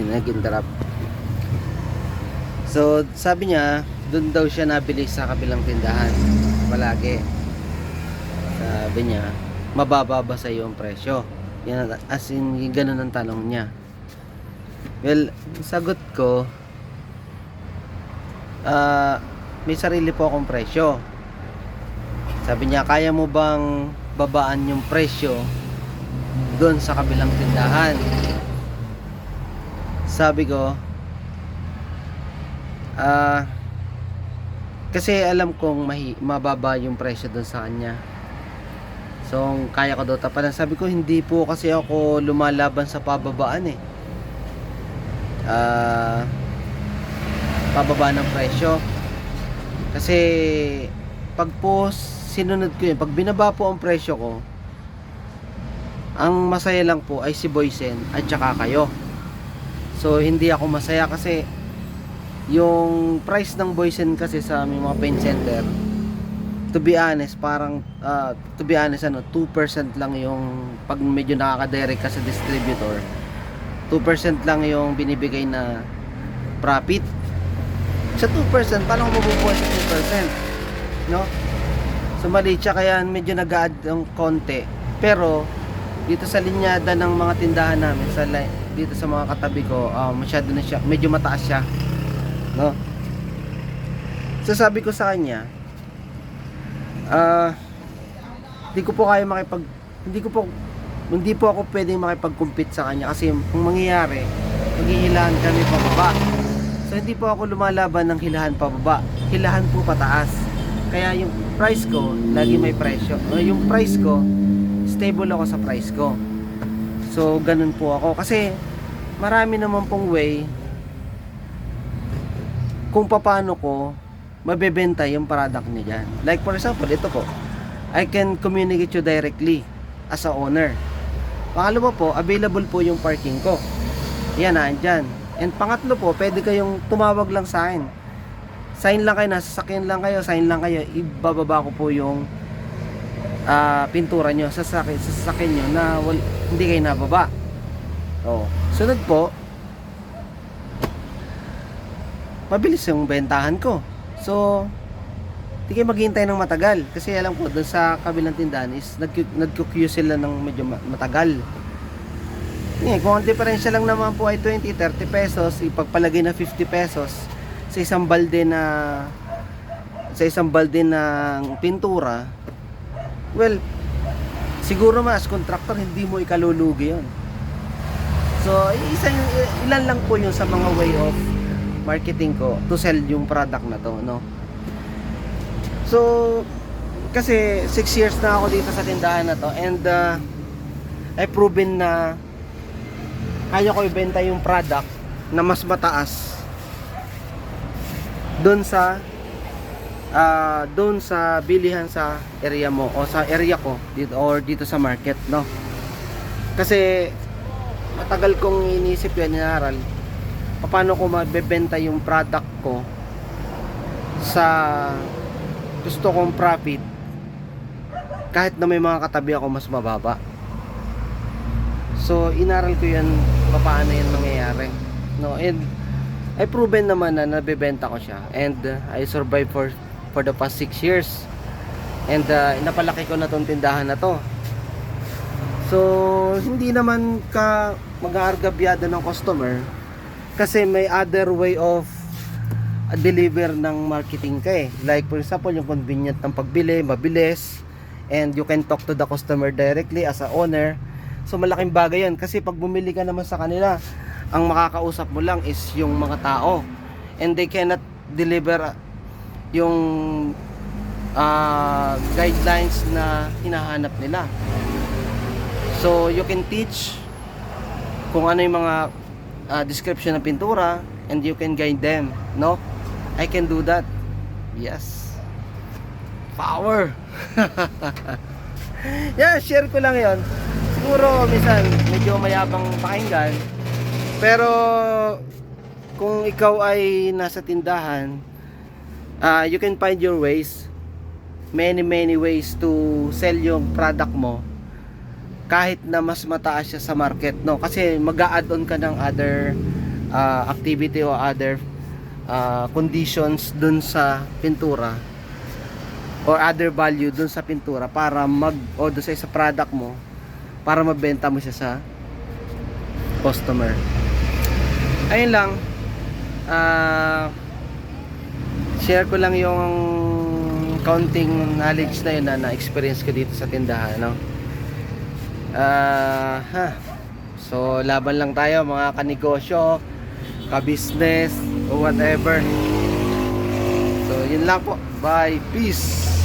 nag-interrupt. So sabi niya doon daw siya nabili sa kabilang tindahan palagi. Sabi niya mababa ba sa iyo ang presyo? Yan, as in ganun ang tanong niya. Well, sagot ko, may sarili po akong presyo. Sabi niya, kaya mo bang babaan yung presyo doon sa kabilang tindahan? Sabi ko, kasi alam kong mababa yung presyo doon sa kanya. So, kaya ko daw tapalan. Sabi ko, hindi po kasi ako lumalaban sa pababaan eh. Pababa ng presyo. Kasi, pag po sinunod ko yun, pag binaba po ang presyo ko, ang masaya lang po ay si Boysen at saka kayo. So, hindi ako masaya kasi yung price ng Boysen kasi sa aming mga paint center, to be honest, parang 2% lang yung pag medyo nakaka-direct ka sa distributor, 2% lang yung binibigay na profit. Sa 2%, paano ko mabubuhay sa 2%? No? So maliit siya, kaya medyo nag-a-add ng konti. Pero dito sa linyada ng mga tindahan namin, dito sa mga katabi ko, masyado na siya, medyo mataas siya. No? So sabi ko sa kanya, hindi po ako pwedeng makipag-compete sa kanya kasi kung mangyayari, maghihilahan kami pababa. So hindi po ako lumalaban ng hilahan pababa, hilahan po pataas. Kaya yung price ko lagi may presyo. Yung price ko, stable ako sa price ko. So ganun po ako kasi marami naman pong way kung paano ko mabebenta yung product niya dyan. Like for example, ito po, I can communicate you directly as a owner. Pangalawa po, available po yung parking ko. Yan, nandyan. And pangatlo po, pwede kayong tumawag lang sa akin. Sign lang kayo, nasa sasakyan lang kayo, sign lang kayo, ibababa ko po yung pintura nyo sa sasakyan nyo na hindi kayo nababa. Sunod po, mabilis yung bentahan ko. So, hindi kayo maghihintay ng matagal. Kasi alam ko, doon sa kabilang tindahan is nagko-queue sila ng medyo matagal. Kung ang diferensya lang naman po ay 20-30 pesos, ipagpalagay na 50 pesos sa isang balde ng pintura, well, siguro mas contractor hindi mo ikalulugi yun. So, ilan lang po yung sa mga way of marketing ko to sell yung product na to, no? So, kasi 6 years na ako dito sa tindahan na to, and ay proven na kaya ko ibenta yung product na mas mataas doon sa bilihan sa area mo o sa area ko dito or dito sa market, no? Kasi matagal kong inisip yan, inaral paano ko mabebenta yung product ko sa gusto kong profit kahit na may mga katabi ako mas mababa. So inaral ko yan paano yan mangyayari, no? And ay proven naman na nabebenta ko siya, and I survived for the past 6 years, and napalaki ko na tong tindahan na to. So hindi naman ka mag-aargabyado ng customer kasi may other way of deliver ng marketing ka eh. Like for example, yung convenient ng pagbili, mabilis, and you can talk to the customer directly as a owner. So malaking bagay yan kasi pag bumili ka naman sa kanila, ang makakausap mo lang is yung mga tao, and they cannot deliver yung guidelines na hinahanap nila. So you can teach kung ano yung mga description ng pintura, and you can guide them, no? I can do that. Yes. Power. Yeah, share ko lang yon. Siguro minsan medyo mayabang pakinggan, pero kung ikaw ay nasa tindahan, you can find your ways, many ways to sell yung product mo kahit na mas mataas siya sa market, no? Kasi mag-a-add on ka ng other activity o other conditions dun sa pintura or other value dun sa pintura para o dun sa product mo para mabenta mo siya sa customer. Ayun lang, share ko lang yung counting knowledge na yun na experience ko dito sa tindahan, no? So laban lang tayo mga kanegosyo, ka-business o whatever. So yun lang po, bye, peace.